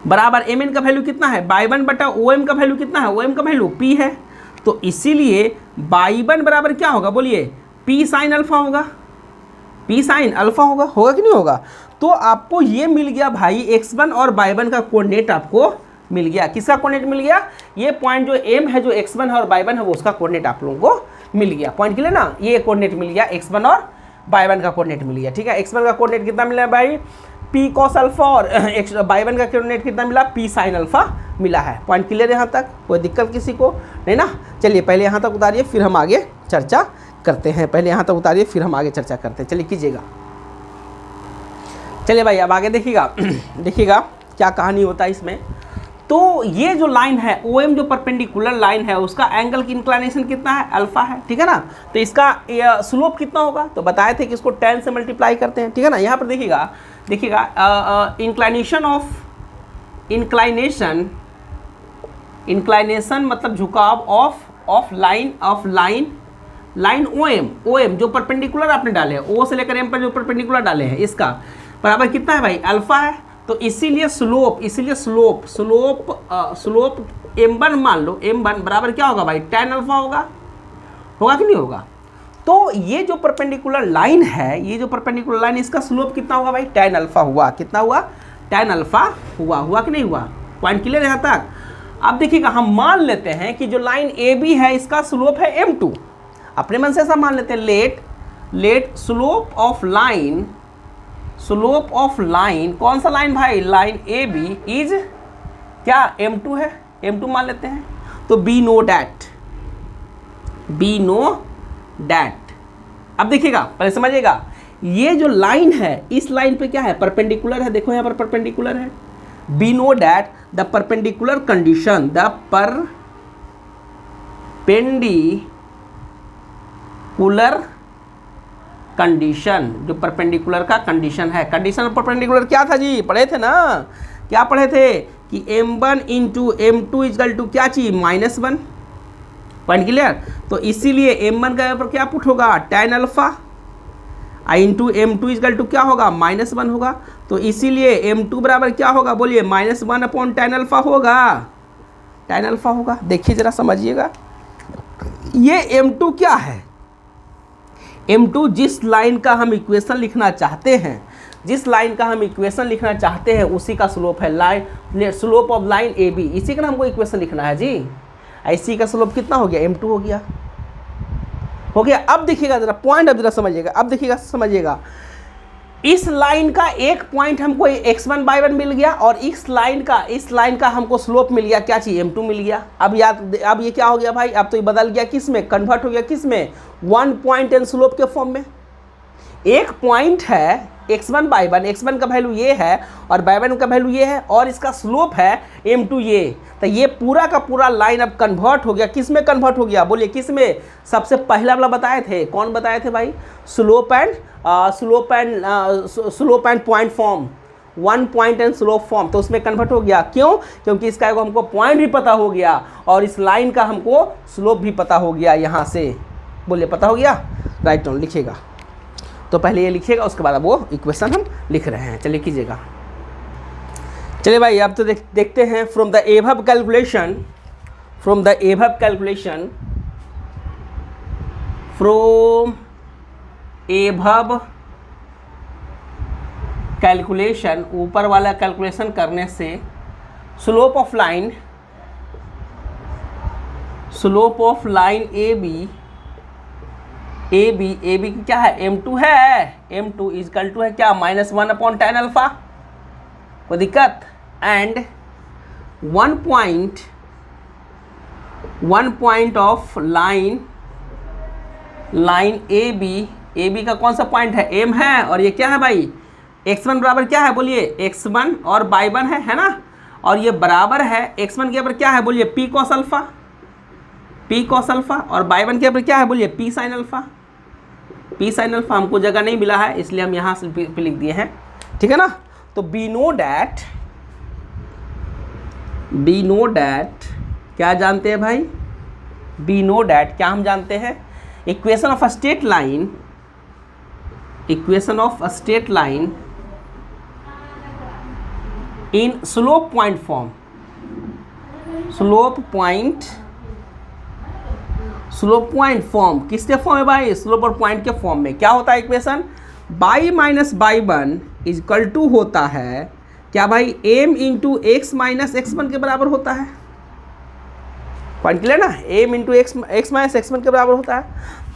बराबर एम एन का वैल्यू कितना है y1 बटा ओ एम का वैल्यू कितना है, ओ एम का वैल्यू p है। तो इसीलिए y1 बराबर क्या होगा बोलिए, p साइन अल्फा होगा, होगा कि नहीं होगा। तो आपको ये मिल गया भाई x1 और y1 का कोऑर्डिनेट आपको मिल गया। किसका कोऑर्डिनेट मिल गया, ये पॉइंट जो m है, जो x1 है और y1 है, वो उसका कोऑर्डिनेट आप लोगों को मिल गया। पॉइंट क्लियर ना, ये कोऑर्डिनेट मिल गया, x1 और y1 का कोऑर्डिनेट मिल गया, ठीक है। x1 का कोऑर्डिनेट कितना मिला है भाई p cos अल्फा, और y1 का कोऑर्डिनेट कितना मिला p sin अल्फा मिला है। पॉइंट क्लियर यहाँ तक, कोई दिक्कत किसी को नहीं ना। चलिए पहले यहाँ तक उतारिए फिर हम आगे चर्चा करते हैं, चलिए कीजिएगा। चलिए भाई अब आगे देखिएगा क्या कहानी होता है इसमें। तो ये जो लाइन है ओ एम, जो परपेंडिकुलर लाइन है, उसका एंगल की इंक्लाइनेशन कितना है, अल्फा है, ठीक है ना। तो इसका स्लोप कितना होगा, तो बताए थे कि इसको 10 से मल्टीप्लाई करते हैं, ठीक है ना। यहाँ पर देखिएगा इंक्लाइनेशन मतलब झुकाव ऑफ लाइन ओ एम जो परपेंडिकुलर आपने डाले हैं, ओ से लेकर एम पर जो परपेंडिकुलर डाले हैं, इसका बराबर कितना है भाई, अल्फा है। तो इसीलिए स्लोप m1 मान लो, m1 बराबर क्या होगा भाई, tan अल्फा होगा कि नहीं होगा। तो ये जो परपेंडिकुलर लाइन है, इसका स्लोप कितना होगा भाई, tan अल्फा हुआ, कितना हुआ, tan अल्फा हुआ कि नहीं हुआ। पॉइंट क्लियर यहाँ तक। अब देखिएगा हम मान लेते हैं कि जो लाइन AB है इसका स्लोप है m2, अपने मन से ऐसा मान लेते हैं, लेट स्लोप ऑफ लाइन, कौन सा लाइन भाई, लाइन AB इज क्या, m2 है, m2 मान लेते हैं। तो बी नो डैट। अब देखिएगा पहले समझिएगा, ये जो लाइन है इस लाइन पे क्या है, परपेंडिकुलर है, देखो यहाँ पर परपेंडिकुलर है। Be know that the perpendicular condition, जो परपेंडिकुलर का कंडीशन है। कंडीशन परपेंडिकुलर क्या था जी, पढ़े थे ना, क्या पढ़े थे कि m1 into m2 equal to क्या चीज, -1। Point clear. तो इसीलिए m1 का यहाँ पर क्या पुट होगा, tan alpha, into m2 equal to क्या होगा, -1 होगा। तो इसीलिए m2 बराबर क्या होगा बोलिए, -1 अपॉन tan अल्फा होगा। देखिए जरा समझिएगा, ये m2 क्या है, m2 जिस लाइन का हम इक्वेशन लिखना चाहते हैं, उसी का स्लोप है, स्लोप ऑफ लाइन AB, इसी का हमको इक्वेशन लिखना है जी। IC का स्लोप कितना हो गया, m2 हो गया। अब देखिएगा जरा पॉइंट, अब जरा समझिएगा, अब देखिएगा समझिएगा, इस लाइन का एक पॉइंट हमको x1 y1 मिल गया और इस लाइन का हमको स्लोप मिल गया, क्या चाहिए, m2 मिल गया। अब ये क्या हो गया भाई, अब तो ये बदल गया किस में, कन्वर्ट हो गया किस में, 1 पॉइंट एंड स्लोप के फॉर्म में। एक पॉइंट है x1 y1, x1 का वैल्यू ये है और y1 का वैल्यू ये है और इसका स्लोप है m2 ये, तो ये पूरा का पूरा लाइन अब कन्वर्ट हो गया, किस में कन्वर्ट हो गया, बोलिए किस में। सबसे पहला वाला बताए थे, कौन बताए थे भाई, slope and point form, 1 point and slope form, तो उसमें कन्वर्ट हो गया। क्यों, क्योंकि इसका हमको पॉइंट भी पता हो गया और इस लाइन का हमको स्लोप भी पता हो गया, यहाँ से बोलिए पता हो गया। राइट डाउन लिखिएगा, तो पहले ये लिखिएगा, उसके बाद अब वो इक्वेशन हम लिख रहे हैं, चलिए कीजिएगा। चलिए भाई अब तो देखते हैं, फ्रॉम द एबव कैलकुलेशन, ऊपर वाला कैलकुलेशन करने से slope of line A B की क्या है, m2 है, m2 इजकल टू है क्या, -1/tan अल्फा, कोई दिक्कत, and 1 point of line A B का कौन सा पॉइंट है, m है, और ये क्या है भाई, x1 बराबर क्या है, बोलिए x1 और y1 है ना, और ये बराबर है x1 के ऊपर क्या है, बोलिए p cos अल्फा, और y1 के ऊपर क्या है, बोलिए p sin अल्फा। हमको जगह नहीं मिला है इसलिए हम यहाँ से पे लिख दिए हैं, ठीक है ना। तो वी नो डैट क्या जानते हैं भाई, वी नो डैट क्या हम जानते हैं, equation of a straight line in slope point form, slope point form किसके फॉर्म है भाई, स्लोप और पॉइंट के फॉर्म में। क्या होता है equation, y minus y1 equal to होता है क्या भाई, m into x minus x1 के बराबर होता है, पॉइंट क्लियर ना, m into x minus x1 के बराबर होता है।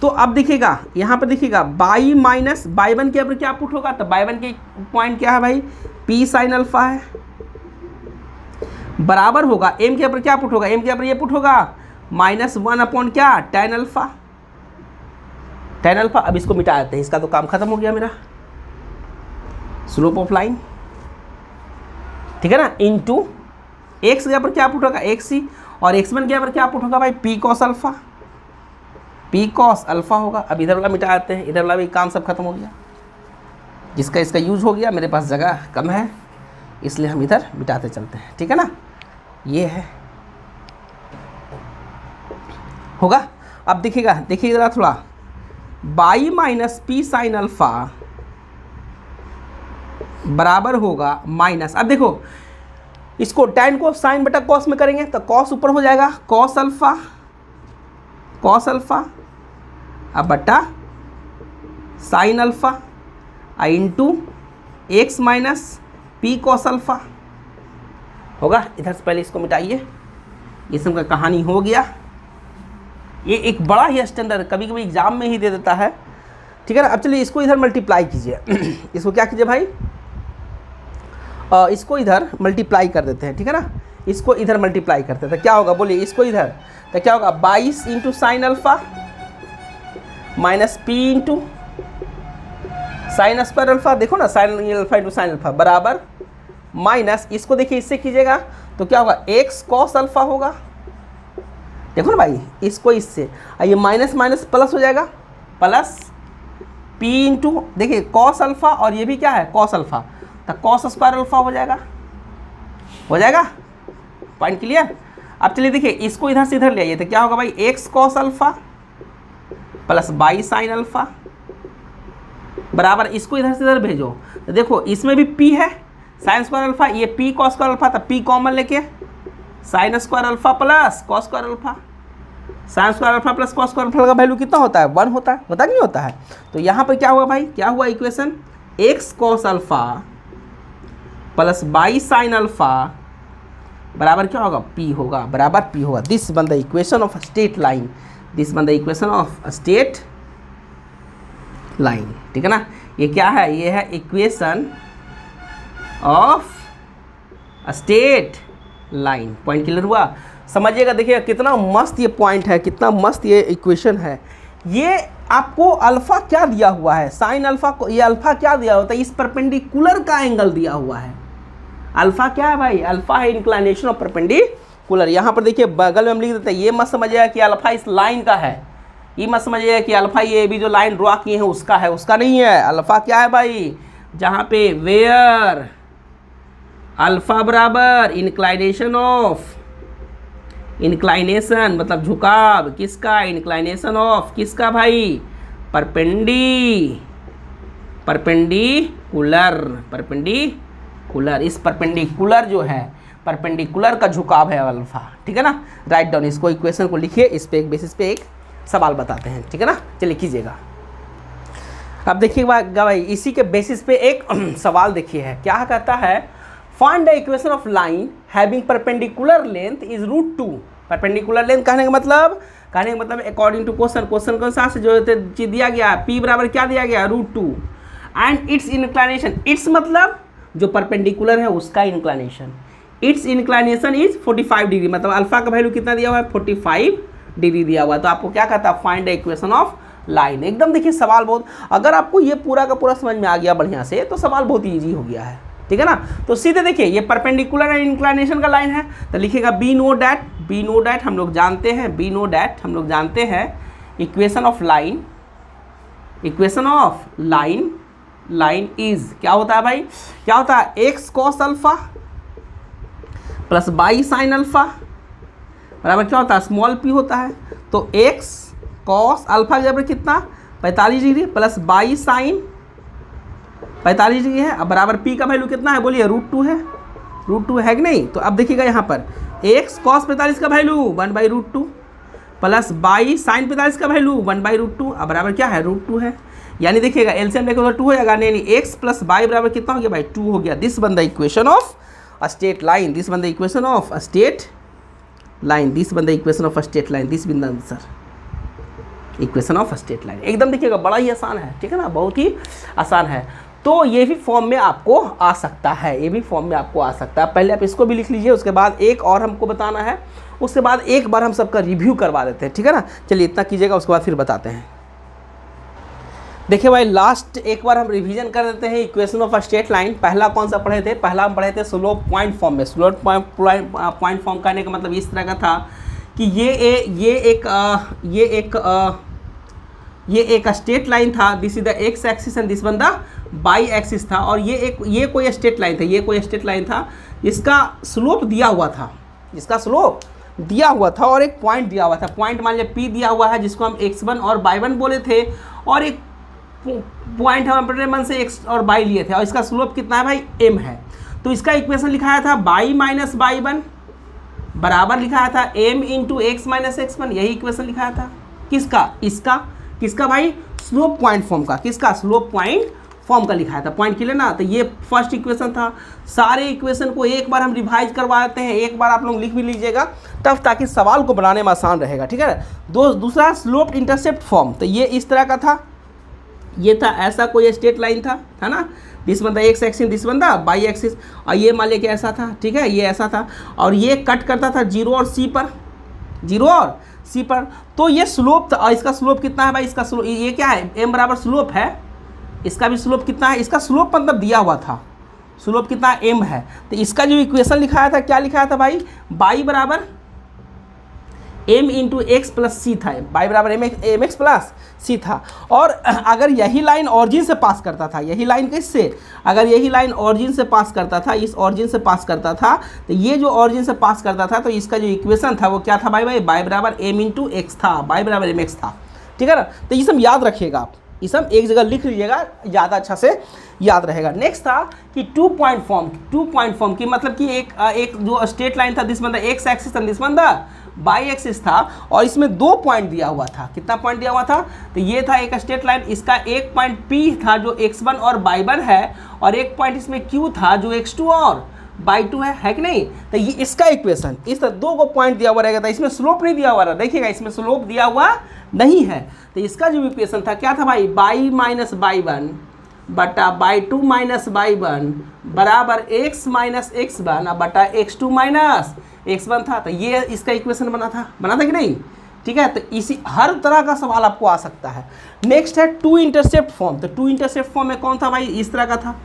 तो अब देखिएगा यहाँ पर देखिएगा y माइनस y1 के ऊपर क्या पुट होगा, तो y1 के पॉइंट क्या है भाई, p sin अल्फा है, बराबर होगा m के ऊपर क्या पुट होगा, m के ऊपर ये पुट होगा -1 क्या, tan अल्फा। अब इसको मिटा देते हैं, इसका तो काम खत्म हो गया मेरा, स्लोप ऑफ लाइन, ठीक है ना, इनटू x के ऊपर क्या पुट होगा, xc, और x1 के ऊपर क्या पुट होगा भाई, p cos अल्फा होगा। अब इधर वाला मिटा देते हैं, इधर वाला भी काम सब खत्म हो गया, जिसका इसका यूज हो गया, मेरे पास जगह कम है इसलिए हम इधर मिटाते चलते हैं, ठीक है ना, ये है होगा। अब देखिएगा ज़रा थोड़ा, y minus P sine alpha बराबर होगा माइनस, अब देखो इसको tan को साइन बटा कॉस में करेंगे तो कॉस ऊपर हो जाएगा, कॉस अल्फा अब बटा sine alpha into x minus P cos alpha होगा। इधर से पहले इसको मिटाइए, ये सब का कहानी हो गया। ये एक बड़ा ही स्टैंडर्ड कभी कभी एग्जाम में ही दे देता है, ठीक है ना। अब चलिए इसको इधर मल्टीप्लाई कीजिए इसको क्या कीजिए भाई, इसको इधर मल्टीप्लाई कर देते हैं, ठीक है ना, इसको इधर मल्टीप्लाई करते हैं तो क्या होगा, बोलिए इसको इधर, तो क्या होगा 22 into sine alpha minus P into sine square alpha, देखो ना sine alpha into sine alpha बराबर माइनस, इसको देखिए इससे कीजिएगा तो क्या होगा एक्स कॉस अल्फा होगा, देखो ना भाई इसको इससे, ये माइनस माइनस प्लस हो जाएगा, प्लस पी इंटू देखिए कॉस अल्फा और ये भी क्या है कॉस अल्फा, तो कॉस स्क्वायर अल्फा हो जाएगा पॉइंट क्लियर। अब चलिए देखिए इसको इधर से इधर ले आइए तो क्या होगा भाई x cos alpha plus by sine alpha बराबर, इसको इधर से इधर भेजो तो देखो इसमें भी p है साइन स्क्वायर अल्फा, ये p कॉस स्क्वायर अल्फा, तो p कॉमन लेके sine square alpha plus cos square alpha, sine square alpha plus cos square alpha का वैल्यू कितना होता है 1 होता है, कि नहीं होता है। तो यहाँ पर क्या हुआ भाई, क्या हुआ equation x cos alpha plus by sine alpha बराबर क्या होगा, P होगा, बराबर P होगा। This one the equation of straight line, this one the equation of straight line, ठीक है ना। ये क्या है, ये है equation of straight line. Point clear हुआ, समझिएगा। देखिएगा कितना मस्त ये पॉइंट है, कितना मस्त ये इक्वेशन है। ये आपको अल्फा क्या दिया हुआ है, साइन अल्फा को, ये अल्फा क्या दिया होता है, इस परपेंडिकुलर का एंगल दिया हुआ है। अल्फा क्या है भाई, अल्फा है इंक्लिनेशन ऑफ परपेंडिकुलर। यहाँ पर देखिए बगल में हम लिख देते हैं, ये मत समझिएगा कि अल्फा इस लाइन का है, ये मत समझिएगा कि अल्फा ये भी जो लाइन ड्रॉ किए हैं उसका है, उसका नहीं है। अल्फा क्या है भाई, जहाँ पे वेयर अल्फा बराबर इंक्लाइनेशन ऑफ, इंक्लाइनेशन मतलब झुकाव किसका, इंक्लाइनेशन ऑफ किसका भाई, परपेंडिकुलर। इस परपेंडिकुलर जो है, परपेंडिकुलर का झुकाव है अल्फा, ठीक है ना। राइट डाउन, इसको इक्वेशन को लिखिए, इस पे एक बेसिस पे एक सवाल बताते हैं, ठीक है ना। चलिए कीजिएगा। अब देखिएगा भाई, इसी के बेसिस पे एक सवाल देखिए है, क्या कहता है, find the equation of line having perpendicular length is √2। Perpendicular length कहने का मतलब अकॉर्डिंग टू क्वेश्चन के हिसाब से जो चीज दिया गया, P बराबर क्या दिया गया, √2 एंड इट्स इंक्लिनेशन, इट्स मतलब जो परपेंडिकुलर है उसका inclination, it's inclination is 45 degree, मतलब अल्फा का वैल्यू कितना दिया हुआ है, 45 डिग्री दिया हुआ है। तो आपको क्या कहता है, find the equation of line. एकदम देखिए सवाल बहुत, अगर आपको ये पूरा का पूरा समझ में आ गया बढ़िया से तो सवाल बहुत ईजी हो गया है, ठीक है ना। तो सीधे देखिए ये परपेंडिकुलर एंड इंक्लिनेशन का लाइन है, तो लिखिएगा बी नो डैट हम लोग जानते हैं, इक्वेशन ऑफ लाइन इज क्या होता है भाई, क्या होता है, x cos alpha plus by sine alpha बराबर क्या होता है, स्मॉल p होता है। तो एक्स कॉस अल्फा के बराबर कितना, 45 degree plus by sine 45 degree है, अब बराबर p का वैल्यू कितना है, बोलिए √2 है, √2 है कि नहीं। तो अब देखिएगा यहाँ पर x cos 45 का वैल्यू 1/√2 प्लस बाई साइन 45 का वैल्यू 1/√2, अब बराबर क्या है, √2 है। यानी देखिएगा एलसीएम लेकर तो 2 हो जाएगा, नहीं x प्लस बाई बराबर कितना हो गया भाई, 2 हो गया। This one the equation of a straight line, this one the equation of a straight line, this one the equation of a straight line, this been the answer, equation of a straight line. एकदम देखिएगा बड़ा ही आसान है, ठीक है ना, बहुत ही आसान है। तो ये भी फॉर्म में आपको आ सकता है, पहले आप इसको भी लिख लीजिए, उसके बाद एक और हमको बताना है, उसके बाद एक बार हम सबका रिव्यू करवा देते हैं, ठीक है ना। चलिए इतना कीजिएगा, उसके बाद फिर बताते हैं। देखिए भाई लास्ट एक बार हम रिवीजन कर देते हैं equation of a straight line. पहला कौन सा पढ़े थे, पहला हम पढ़े थे स्लोप पॉइंट फॉर्म में। स्लोप पॉइंट फॉर्म करने का मतलब इस तरह का था कि ये एक स्ट्रेट लाइन था, this is the x axis and this one the by axis था, और ये कोई स्ट्रेट लाइन था, इसका स्लोप दिया हुआ था, और एक पॉइंट दिया हुआ था। पॉइंट मान लिया P दिया हुआ है, जिसको हम x1 और y1 बोले थे, और एक पॉइंट हम अपने मन से x और y लिए थे, और इसका स्लोप कितना है भाई, m है। तो इसका इक्वेशन लिखाया था y माइनस y1 बराबर लिखाया था m into x minus x1, यही इक्वेशन लिखाया था किसका भाई, स्लोप पॉइंट फॉर्म का, स्लोप पॉइंट फॉर्म का लिखाया था। पॉइंट क्लियर ना। तो ये फर्स्ट इक्वेशन था। सारे इक्वेशन को एक बार हम रिवाइज करवा देते हैं, एक बार आप लोग लिख भी लीजिएगा तब, ताकि सवाल को बनाने में आसान रहेगा, ठीक है। दूसरा स्लोप इंटरसेप्ट फॉर्म, तो ये इस तरह का था, ये था ऐसा कोई स्ट्रेट लाइन था ना, this one the x axis, this one the by axis, और ये मान लिया कि ऐसा था, ठीक है, ये ऐसा था, और ये कट करता था 0 और C पर। तो ये स्लोप था, और इसका स्लोप कितना है भाई, इसका स्लोप ये क्या है, m बराबर स्लोप है, इसका भी स्लोप कितना है, इसका स्लोप मतलब दिया हुआ था, स्लोप कितना m है। तो इसका जो इक्वेशन लिखाया था, क्या लिखाया था भाई, y बराबर m इंटू एक्स प्लस सी था, y बराबर एम एक्स प्लस सी था। और अगर यही लाइन ऑरिजिन से पास करता था, यही लाइन किससे, अगर यही लाइन ऑरिजिन से पास करता था, इस ऑरिजिन से पास करता था, तो ये जो ऑरिजिन से पास करता था, तो इसका जो इक्वेशन था वो क्या था भाई, y बराबर m इंटू एक्स था, y बराबर एम एक्स था, ठीक है ना। तो ये सब याद रखिएगा आप, ये सब एक जगह लिख लीजिएगा, ज़्यादा अच्छा से याद रहेगा। नेक्स्ट था कि 2 पॉइंट फॉर्म की मतलब कि एक जो स्ट्रेट लाइन था, this one the x axis and this one the by axis था, और इसमें 2 पॉइंट दिया हुआ था। कितना पॉइंट दिया हुआ था, तो ये था एक स्ट्रेट लाइन, इसका एक पॉइंट P था जो x1 और y1 है, और एक पॉइंट इसमें Q था जो x2 और बाई टू है कि नहीं। तो ये इसका इक्वेशन, इस तरह दो को पॉइंट दिया हुआ रहेगा, तो इसमें स्लोप नहीं दिया हुआ रहा, देखिएगा इसमें स्लोप दिया हुआ नहीं है। तो इसका जो इक्वेशन था क्या था भाई, बाई माइनस बाई वन बटा y two minus y one बराबर एक्स माइनस एक्स वन बटा x two minus x one था। तो ये इसका इक्वेशन बना था कि नहीं, ठीक है। तो इसी हर तरह का सवाल आपको आ सकता है। नेक्स्ट है टू इंटरसेप्ट फॉर्म। तो टू इंटरसेप्ट फॉर्म में कौन था भाई, इस तरह का था,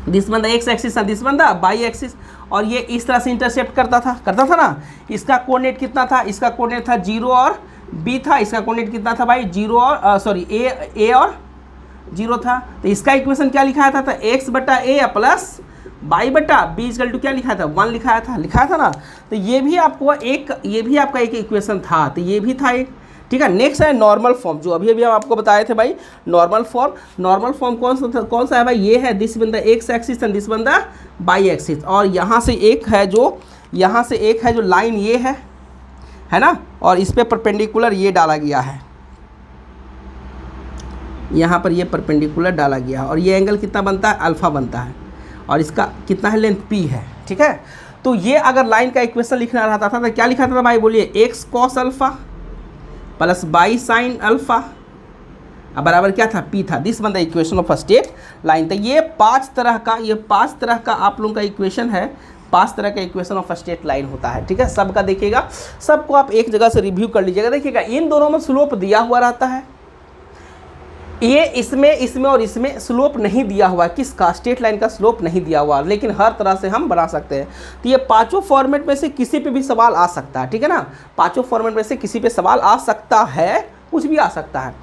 दिस बंदा एक्स एक्सिस था, दिस बंदा बाई एक्सिस, और ये इस तरह से इंटरसेप्ट करता था ना। इसका कोऑर्डिनेट कितना था, इसका कोऑर्डिनेट था 0 और b था, इसका कोऑर्डिनेट कितना था भाई 0 और सॉरी a और 0 था। तो इसका इक्वेशन क्या लिखाया था, x बटा a प्लस बाई बटा b इक्वल टू क्या लिखा था 1 लिखाया था ना। तो ये भी आपको ये भी आपका एक इक्वेशन था, तो ये भी था एक, ठीक है। नेक्स्ट है नॉर्मल फॉर्म, जो अभी हम आपको बताए थे भाई नॉर्मल फॉर्म कौन सा है भाई, ये है दिस बंदा एक्स एक्सिस एंड दिस बंदा बाई एक्सिस, और यहाँ से एक है जो लाइन ये है ना, और इस पे परपेंडिकुलर ये डाला गया है, यहाँ पर ये परपेंडिकुलर डाला गया है, और ये एंगल कितना बनता है, अल्फा बनता है, और इसका कितना है, लेंथ p है, ठीक है। तो ये अगर लाइन का इक्वेशन लिखना रहता था तो क्या लिखा था भाई, बोलिए x cos alpha plus by sine alpha बराबर क्या था, p था। दिस बंदा इक्वेशन ऑफ स्टेट लाइन। तो ये पांच तरह का आप लोगों का इक्वेशन है, 5 तरह का इक्वेशन ऑफ स्टेट लाइन होता है, ठीक है। सबका देखिएगा, सबको आप एक जगह से रिव्यू कर लीजिएगा। देखिएगा इन दोनों में स्लोप दिया हुआ रहता है, ये इसमें और इसमें स्लोप नहीं दिया हुआ है, किसका, स्ट्रेट लाइन का स्लोप नहीं दिया हुआ, लेकिन हर तरह से हम बना सकते हैं। तो ये पांचों फॉर्मेट में से किसी पे भी सवाल आ सकता है, ठीक है ना। पांचों फॉर्मेट में से किसी पे सवाल आ सकता है, कुछ भी आ सकता है।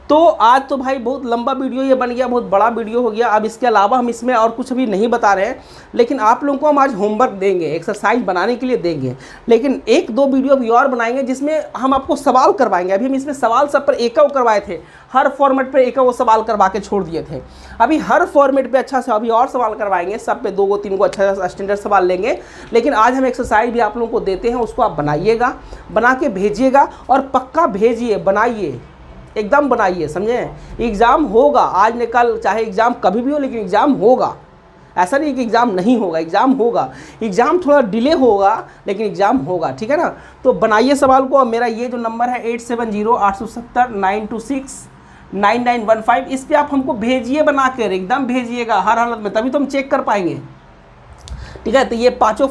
तो आज तो भाई बहुत लंबा वीडियो ये बन गया, बहुत बड़ा वीडियो हो गया। अब इसके अलावा हम इसमें और कुछ भी नहीं बता रहे हैं, लेकिन आप लोगों को हम आज होमवर्क देंगे, एक्सरसाइज बनाने के लिए देंगे, लेकिन 1-2 वीडियो भी और बनाएंगे जिसमें हम आपको सवाल करवाएंगे। अभी हम इसमें सवाल सब पर एक करवाए थे, हर फॉर्मेट पर एक सवाल करवा के छोड़ दिए थे। अभी हर फॉर्मेट पर अच्छा से अभी और सवाल करवाएंगे, सब पे 2-3 अच्छा स्टैंडर्ड सवाल लेंगे। लेकिन आज हम एक्सरसाइज भी आप लोगों को देते हैं, उसको आप बनाइएगा, बना के भेजिएगा, और पक्का भेजिए, बनाइए, एकदम बनाइए, समझे। एग्ज़ाम होगा आज न कल, चाहे एग्ज़ाम कभी भी हो, लेकिन एग्ज़ाम होगा। ऐसा नहीं कि एग्ज़ाम नहीं होगा, एग्ज़ाम होगा। एग्ज़ाम थोड़ा डिले होगा, लेकिन एग्ज़ाम होगा, ठीक है ना। तो बनाइए सवाल को। मेरा ये जो नंबर है 87087092699915, इस पर आप हमको भेजिए, बना कर एकदम भेजिएगा हर हालत में, तभी तो हम चेक कर पाएंगे, ठीक है। तो ये पांचों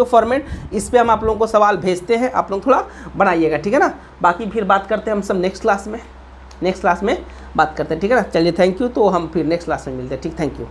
फॉर्मेट इस पे हम आप लोगों को सवाल भेजते हैं, आप लोग थोड़ा बनाइएगा, ठीक है ना। बाकी फिर बात करते हैं हम सब नेक्स्ट क्लास में बात करते हैं, ठीक है ना। चलिए थैंक यू, तो हम फिर नेक्स्ट क्लास में मिलते हैं, ठीक, थैंक यू।